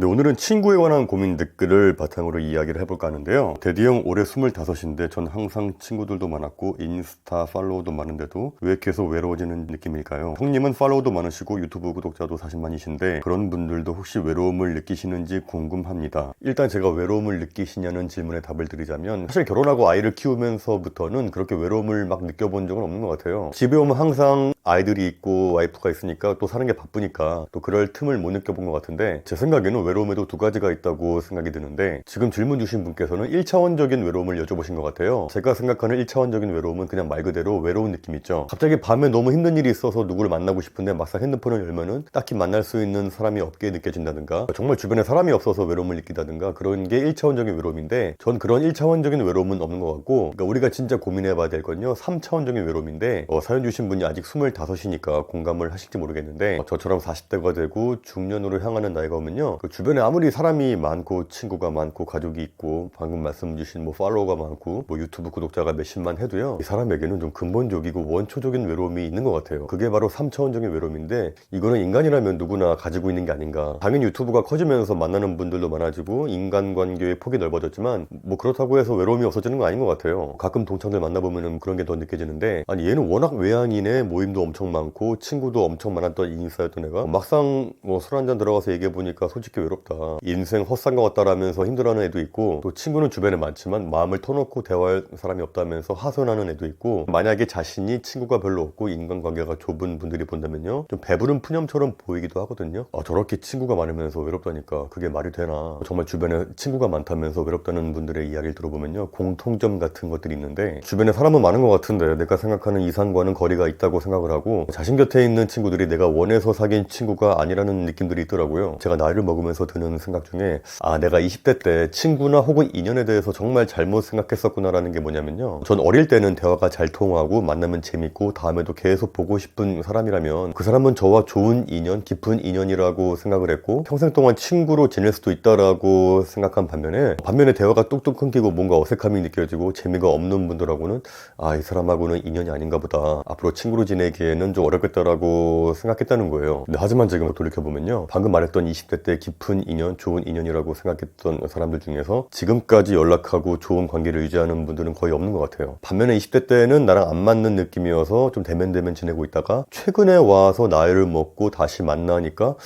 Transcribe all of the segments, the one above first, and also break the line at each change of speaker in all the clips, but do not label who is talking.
네, 오늘은 친구에 관한 고민 댓글을 바탕으로 이야기를 해볼까 하는데요. 데디형 올해 25인데 전 항상 친구들도 많았고 인스타 팔로워도 많은데도 왜 계속 외로워지는 느낌일까요? 형님은 팔로워도 많으시고 유튜브 구독자도 40만이신데 그런 분들도 혹시 외로움을 느끼시는지 궁금합니다. 일단 제가 외로움을 느끼시냐는 질문에 답을 드리자면 사실 결혼하고 아이를 키우면서부터는 그렇게 외로움을 막 느껴본 적은 없는 것 같아요. 집에 오면 항상 아이들이 있고 와이프가 있으니까 또 사는 게 바쁘니까 또 그럴 틈을 못 느껴본 것 같은데 제 생각에는 외로움에도 두 가지가 있다고 생각이 드는데 지금 질문 주신 분께서는 1차원적인 외로움을 여쭤보신 것 같아요. 제가 생각하는 1차원적인 외로움은 그냥 말 그대로 외로운 느낌 있죠. 갑자기 밤에 너무 힘든 일이 있어서 누구를 만나고 싶은데 막상 핸드폰을 열면은 딱히 만날 수 있는 사람이 없게 느껴진다든가 정말 주변에 사람이 없어서 외로움을 느낀다든가 그런 게 1차원적인 외로움인데 전 그런 1차원적인 외로움은 없는 것 같고 그러니까 우리가 진짜 고민해 봐야 될 건요 3차원적인 외로움인데 사연 주신 분이 아직 25이니까 공감을 하실지 모르겠는데 저처럼 40대가 되고 중년으로 향하는 나이가 오면요 그 주변에 아무리 사람이 많고 친구가 많고 가족이 있고 방금 말씀 주신 뭐 팔로워가 많고 뭐 유튜브 구독자가 몇십만 해도요 이 사람에게는 좀 근본적이고 원초적인 외로움이 있는 것 같아요. 그게 바로 3차원적인 외로움인데 이거는 인간이라면 누구나 가지고 있는 게 아닌가. 당연히 유튜브가 커지면서 만나는 분들도 많아지고 인간관계의 폭이 넓어졌지만 뭐 그렇다고 해서 외로움이 없어지는 건 아닌 것 같아요. 가끔 동창들 만나보면 그런 게 더 느껴지는데 아니 얘는 워낙 외향인에 모임도 엄청 많고 친구도 엄청 많았던 인싸였던 애가 막상 뭐 술 한잔 들어가서 얘기해보니까 솔직히 외롭다. 인생 헛산 것 같다라면서 힘들어하는 애도 있고 또 친구는 주변에 많지만 마음을 터놓고 대화할 사람이 없다면서 하소연하는 애도 있고 만약에 자신이 친구가 별로 없고 인간관계가 좁은 분들이 본다면요 좀 배부른 푸념처럼 보이기도 하거든요. 저렇게 친구가 많으면서 외롭다니까 그게 말이 되나. 정말 주변에 친구가 많다면서 외롭다는 분들의 이야기를 들어보면요 공통점 같은 것들이 있는데 주변에 사람은 많은 것 같은데 내가 생각하는 이상과는 거리가 있다고 생각을 하고 자신 곁에 있는 친구들이 내가 원해서 사귄 친구가 아니라는 느낌들이 있더라고요. 제가 나이를 먹으면서 드는 생각 중에 내가 20대 때 친구나 혹은 인연에 대해서 정말 잘못 생각했었구나 라는 게 뭐냐면요 전 어릴 때는 대화가 잘 통하고 만나면 재밌고 다음에도 계속 보고 싶은 사람이라면 그 사람은 저와 좋은 인연, 깊은 인연이라고 생각을 했고 평생 동안 친구로 지낼 수도 있다라고 생각한 반면에 대화가 뚝뚝 끊기고 뭔가 어색함이 느껴지고 재미가 없는 분들하고는 이 사람하고는 인연이 아닌가 보다. 앞으로 친구로 지내기에는 좀 어렵겠다라고 생각했다는 거예요. 근데 하지만 지금 돌이켜보면요 방금 말했던 20대 때 깊은 인연, 좋은 인연이라고 생각했던 사람들 중에서 지금까지 연락하고 좋은 관계를 유지하는 분들은 거의 없는 것 같아요. 반면에 20대 때는 나랑 안 맞는 느낌이어서 좀 대면대면 지내고 있다가 최근에 와서 나이를 먹고 다시 만나니까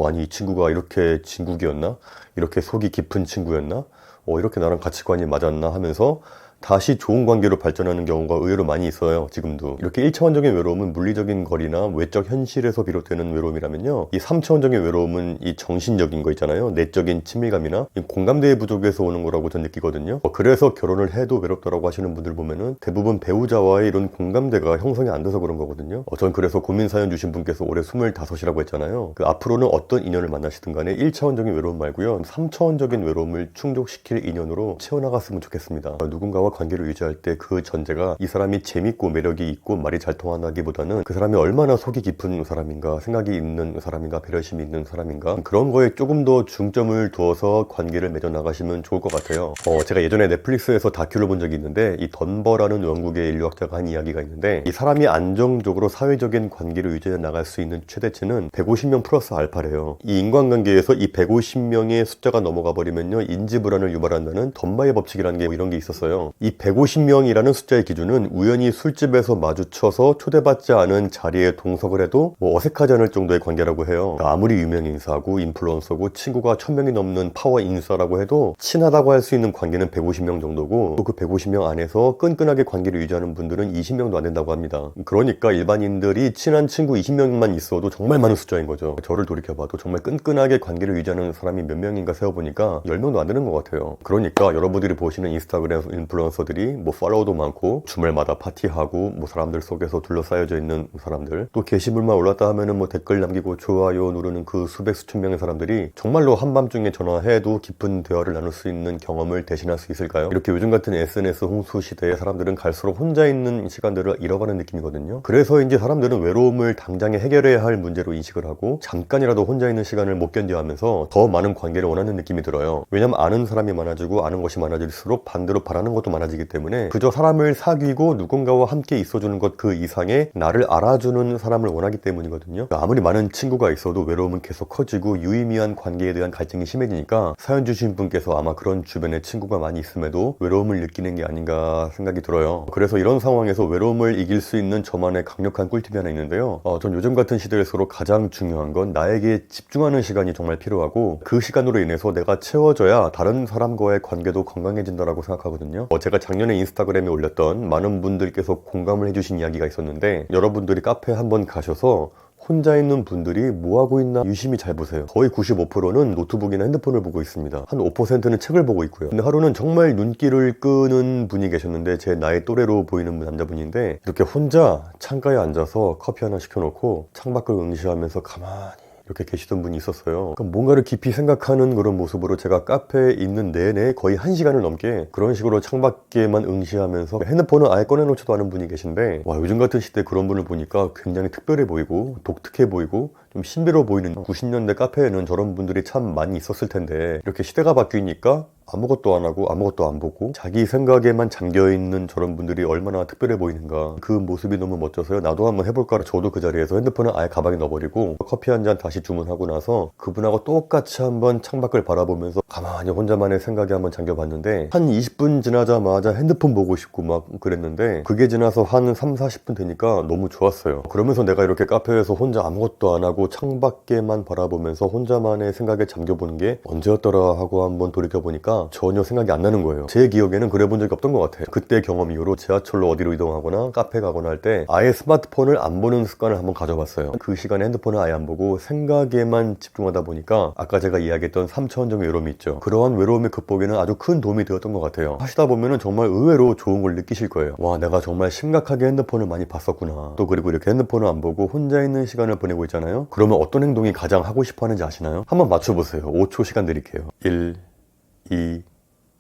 아니 이 친구가 이렇게 진국이었나? 이렇게 속이 깊은 친구였나? 이렇게 나랑 가치관이 맞았나 하면서 다시 좋은 관계로 발전하는 경우가 의외로 많이 있어요. 지금도. 이렇게 1차원적인 외로움은 물리적인 거리나 외적 현실에서 비롯되는 외로움이라면요 이 3차원적인 외로움은 이 정신적인 거 있잖아요. 내적인 친밀감이나 이 공감대의 부족에서 오는 거라고 저는 느끼거든요. 그래서 결혼을 해도 외롭다라고 하시는 분들 보면은 대부분 배우자와의 이런 공감대가 형성이 안 돼서 그런 거거든요. 전 그래서 고민 사연 주신 분께서 올해 25이라고 했잖아요. 앞으로는 어떤 인연을 만나시든 간에 1차원적인 외로움 말고요 3차원적인 외로움을 충족시킬 인연으로 채워나갔으면 좋겠습니다. 누군가와 관계를 유지할 때 그 전제가 이 사람이 재밌고 매력이 있고 말이 잘 통한다기보다는 그 사람이 얼마나 속이 깊은 사람인가, 생각이 있는 사람인가, 배려심이 있는 사람인가 그런 거에 조금 더 중점을 두어서 관계를 맺어 나가시면 좋을 것 같아요. 제가 예전에 넷플릭스에서 다큐를 본 적이 있는데 이 던버라는 영국의 인류학자가 한 이야기가 있는데 이 사람이 안정적으로 사회적인 관계를 유지해 나갈 수 있는 최대치는 150명 플러스 알파래요. 이 인간관계에서 이 150명의 숫자가 넘어가 버리면요 인지불안을 유발한다는 던바의 법칙이라는 게 이런 게 있었어요. 이 150명이라는 숫자의 기준은 우연히 술집에서 마주쳐서 초대받지 않은 자리에 동석을 해도 어색하지 않을 정도의 관계라고 해요. 아무리 유명 인사고 인플루언서고 친구가 1000명이 넘는 파워 인싸라고 해도 친하다고 할 수 있는 관계는 150명 정도고 또 그 150명 안에서 끈끈하게 관계를 유지하는 분들은 20명도 안 된다고 합니다. 그러니까 일반인들이 친한 친구 20명만 있어도 정말 많은 숫자인 거죠. 저를 돌이켜봐도 정말 끈끈하게 관계를 유지하는 사람이 몇 명인가 세어보니까 10명도 안 되는 것 같아요. 그러니까 여러분들이 보시는 인스타그램 인플루언서들이 팔로워도 많고 주말마다 파티하고 사람들 속에서 둘러싸여져 있는 사람들 또 게시물만 올랐다 하면은 댓글 남기고 좋아요 누르는 그 수백 수천 명의 사람들이 정말로 한밤중에 전화해도 깊은 대화를 나눌 수 있는 경험을 대신할 수 있을까요? 이렇게 요즘 같은 SNS 홍수 시대에 사람들은 갈수록 혼자 있는 시간들을 잃어가는 느낌이거든요. 그래서 이제 사람들은 외로움을 당장에 해결해야 할 문제로 인식을 하고 잠깐이라도 혼자 있는 시간을 못 견뎌하면서 더 많은 관계를 원하는 느낌이 들어요. 왜냐면 아는 사람이 많아지고 아는 것이 많아질수록 반대로 바라는 것도 많아지고 많아지기 때문에 그저 사람을 사귀고 누군가와 함께 있어주는 것 그 이상의 나를 알아주는 사람을 원하기 때문이거든요. 아무리 많은 친구가 있어도 외로움은 계속 커지고 유의미한 관계에 대한 갈증이 심해지니까 사연 주신 분께서 아마 그런 주변에 친구가 많이 있음에도 외로움을 느끼는 게 아닌가 생각이 들어요. 그래서 이런 상황에서 외로움을 이길 수 있는 저만의 강력한 꿀팁이 하나 있는데요. 전 요즘 같은 시대에서로 가장 중요한 건 나에게 집중하는 시간이 정말 필요하고 그 시간으로 인해서 내가 채워져야 다른 사람과의 관계도 건강해진다라고 생각하거든요. 제가 작년에 인스타그램에 올렸던 많은 분들께서 공감을 해주신 이야기가 있었는데 여러분들이 카페에 한번 가셔서 혼자 있는 분들이 뭐하고 있나 유심히 잘 보세요. 거의 95%는 노트북이나 핸드폰을 보고 있습니다. 한 5%는 책을 보고 있고요. 근데 하루는 정말 눈길을 끄는 분이 계셨는데 제 나이 또래로 보이는 남자분인데 이렇게 혼자 창가에 앉아서 커피 하나 시켜놓고 창밖을 응시하면서 가만히 이렇게 계시던 분이 있었어요. 그러니까 뭔가를 깊이 생각하는 그런 모습으로 제가 카페에 있는 내내 거의 1시간을 넘게 그런 식으로 창밖에만 응시하면서 핸드폰을 아예 꺼내놓지도 않은 분이 계신데 와, 요즘 같은 시대에 그런 분을 보니까 굉장히 특별해 보이고 독특해 보이고 좀 신비로워 보이는 90년대 카페에는 저런 분들이 참 많이 있었을 텐데 이렇게 시대가 바뀌니까 아무것도 안 하고 아무것도 안 보고 자기 생각에만 잠겨있는 저런 분들이 얼마나 특별해 보이는가. 그 모습이 너무 멋져서요. 나도 한번 해볼까. 저도 그 자리에서 핸드폰을 아예 가방에 넣어버리고 커피 한 잔 다시 주문하고 나서 그분하고 똑같이 한번 창밖을 바라보면서 가만히 혼자만의 생각에 한번 잠겨봤는데 한 20분 지나자마자 핸드폰 보고 싶고 막 그랬는데 그게 지나서 한 3, 40분 되니까 너무 좋았어요. 그러면서 내가 이렇게 카페에서 혼자 아무것도 안 하고 창밖에만 바라보면서 혼자만의 생각에 잠겨보는 게 언제였더라 하고 한번 돌이켜보니까 전혀 생각이 안 나는 거예요. 제 기억에는 그래 본 적이 없던 것 같아요. 그때 경험 이후로 지하철로 어디로 이동하거나 카페 가거나 할 때 아예 스마트폰을 안 보는 습관을 한번 가져봤어요. 그 시간에 핸드폰을 아예 안 보고 생각에만 집중하다 보니까 아까 제가 이야기했던 3차원적인 외로움이 있죠. 그러한 외로움의 극복에는 아주 큰 도움이 되었던 것 같아요. 하시다 보면은 정말 의외로 좋은 걸 느끼실 거예요. 와, 내가 정말 심각하게 핸드폰을 많이 봤었구나. 또 그리고 이렇게 핸드폰을 안 보고 혼자 있는 시간을 보내고 있잖아요. 그러면 어떤 행동이 가장 하고 싶어 하는지 아시나요? 한번 맞춰보세요. 5초 시간 드릴게요. 1, 2,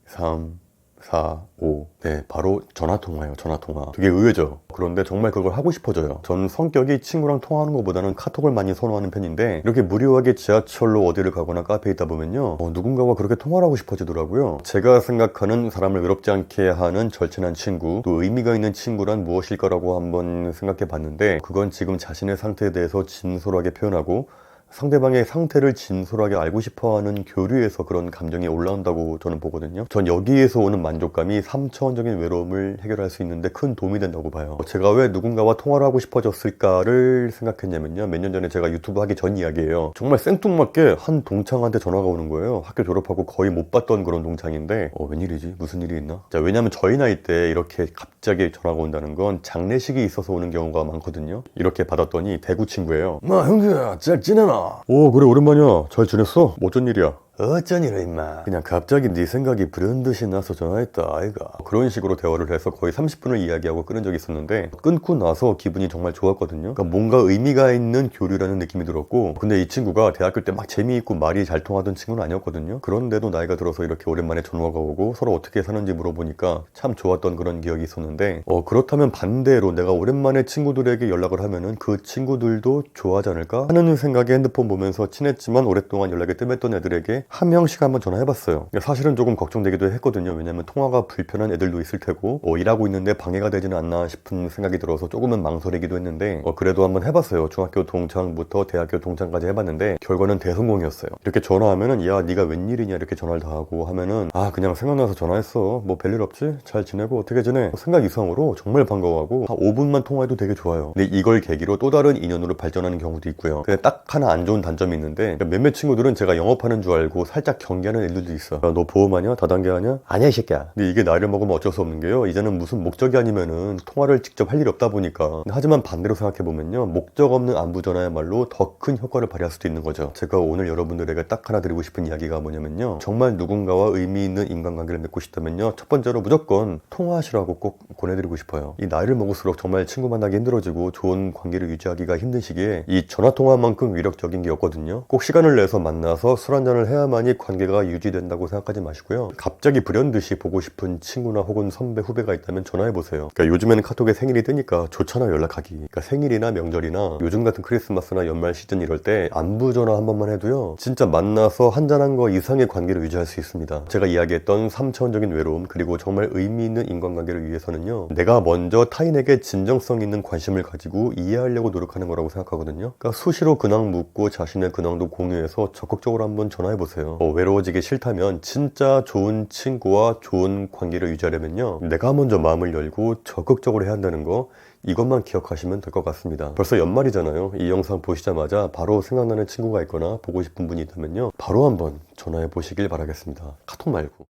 3, 4, 5. 네, 바로 전화통화예요. 전화통화. 되게 의외죠. 그런데 정말 그걸 하고 싶어져요. 전 성격이 친구랑 통화하는 것보다는 카톡을 많이 선호하는 편인데 이렇게 무료하게 지하철로 어디를 가거나 카페에 있다 보면요, 누군가와 그렇게 통화를 하고 싶어지더라고요. 제가 생각하는 사람을 외롭지 않게 하는 절친한 친구, 또 의미가 있는 친구란 무엇일까라고 한번 생각해 봤는데 그건 지금 자신의 상태에 대해서 진솔하게 표현하고 상대방의 상태를 진솔하게 알고 싶어하는 교류에서 그런 감정이 올라온다고 저는 보거든요. 전 여기에서 오는 만족감이 3차원적인 외로움을 해결할 수 있는데 큰 도움이 된다고 봐요. 제가 왜 누군가와 통화를 하고 싶어졌을까를 생각했냐면요, 몇 년 전에 제가 유튜브 하기 전 이야기예요. 정말 생뚱맞게 한 동창한테 전화가 오는 거예요. 학교 졸업하고 거의 못 봤던 그런 동창인데 웬일이지? 무슨 일이 있나? 자, 왜냐면 저희 나이 때 이렇게 갑자기 전화가 온다는 건 장례식이 있어서 오는 경우가 많거든요. 이렇게 받았더니 대구 친구예요. 형수야, 잘 지내나? 그래, 오랜만이야. 잘 지냈어? 어쩐 일이야? 어쩐 일이야 임마. 그냥 갑자기 네 생각이 불현듯이 나서 전화했다 아이가. 그런 식으로 대화를 해서 거의 30분을 이야기하고 끊은 적이 있었는데 끊고 나서 기분이 정말 좋았거든요. 그러니까 뭔가 의미가 있는 교류라는 느낌이 들었고, 근데 이 친구가 대학교 때 막 재미있고 말이 잘 통하던 친구는 아니었거든요. 그런데도 나이가 들어서 이렇게 오랜만에 전화가 오고 서로 어떻게 사는지 물어보니까 참 좋았던 그런 기억이 있었는데 그렇다면 반대로 내가 오랜만에 친구들에게 연락을 하면은 그 친구들도 좋아하지 않을까 하는 생각에 핸드폰 보면서 친했지만 오랫동안 연락이 뜸했던 애들에게 한 명씩 한번 전화해봤어요. 사실은 조금 걱정되기도 했거든요. 왜냐면 통화가 불편한 애들도 있을 테고 일하고 있는데 방해가 되지는 않나 싶은 생각이 들어서 조금은 망설이기도 했는데 그래도 한번 해봤어요. 중학교 동창부터 대학교 동창까지 해봤는데 결과는 대성공이었어요. 이렇게 전화하면은 야, 네가 웬일이냐 이렇게 전화를 다 하고 하면은 그냥 생각나서 전화했어. 뭐 별일 없지? 잘 지내고 어떻게 지내? 생각 이상으로 정말 반가워하고 한 5분만 통화해도 되게 좋아요. 근데 이걸 계기로 또 다른 인연으로 발전하는 경우도 있고요. 근데 딱 하나 안 좋은 단점이 있는데 몇몇 친구들은 제가 영업하는 줄 알고 살짝 경계하는 애들도 있어. 야, 너 보험하냐? 다단계 하냐? 아니야 이 새끼야. 근데 이게 나이를 먹으면 어쩔 수 없는 게요, 이제는 무슨 목적이 아니면은 통화를 직접 할 일이 없다 보니까. 하지만 반대로 생각해보면요, 목적 없는 안부 전화야말로 더 큰 효과를 발휘할 수도 있는 거죠. 제가 오늘 여러분들에게 딱 하나 드리고 싶은 이야기가 뭐냐면요, 정말 누군가와 의미 있는 인간관계를 맺고 싶다면요, 첫 번째로 무조건 통화하시라고 꼭 권해드리고 싶어요. 이 나이를 먹을수록 정말 친구 만나기 힘들어지고 좋은 관계를 유지하기가 힘든 시기에 이 전화통화만큼 위력적인 게 없거든요. 꼭 시간을 내서 만나서 술 한잔을 해야 해야만이 관계가 유지된다고 생각하지 마시고요. 갑자기 불현듯이 보고 싶은 친구나 혹은 선배, 후배가 있다면 전화해보세요. 그러니까 요즘에는 카톡에 생일이 뜨니까 좋잖아, 연락하기. 그러니까 생일이나 명절이나 요즘 같은 크리스마스나 연말 시즌 이럴 때 안부 전화 한 번만 해도요, 진짜 만나서 한잔한 거 이상의 관계를 유지할 수 있습니다. 제가 이야기했던 3차원적인 외로움, 그리고 정말 의미 있는 인간관계를 위해서는요, 내가 먼저 타인에게 진정성 있는 관심을 가지고 이해하려고 노력하는 거라고 생각하거든요. 그러니까 수시로 근황 묻고 자신의 근황도 공유해서 적극적으로 한번 전화해보세요. 외로워지기 싫다면 진짜 좋은 친구와 좋은 관계를 유지하려면요, 내가 먼저 마음을 열고 적극적으로 해야 한다는 거, 이것만 기억하시면 될 것 같습니다. 벌써 연말이잖아요. 이 영상 보시자마자 바로 생각나는 친구가 있거나 보고 싶은 분이 있다면요, 바로 한번 전화해 보시길 바라겠습니다. 카톡 말고.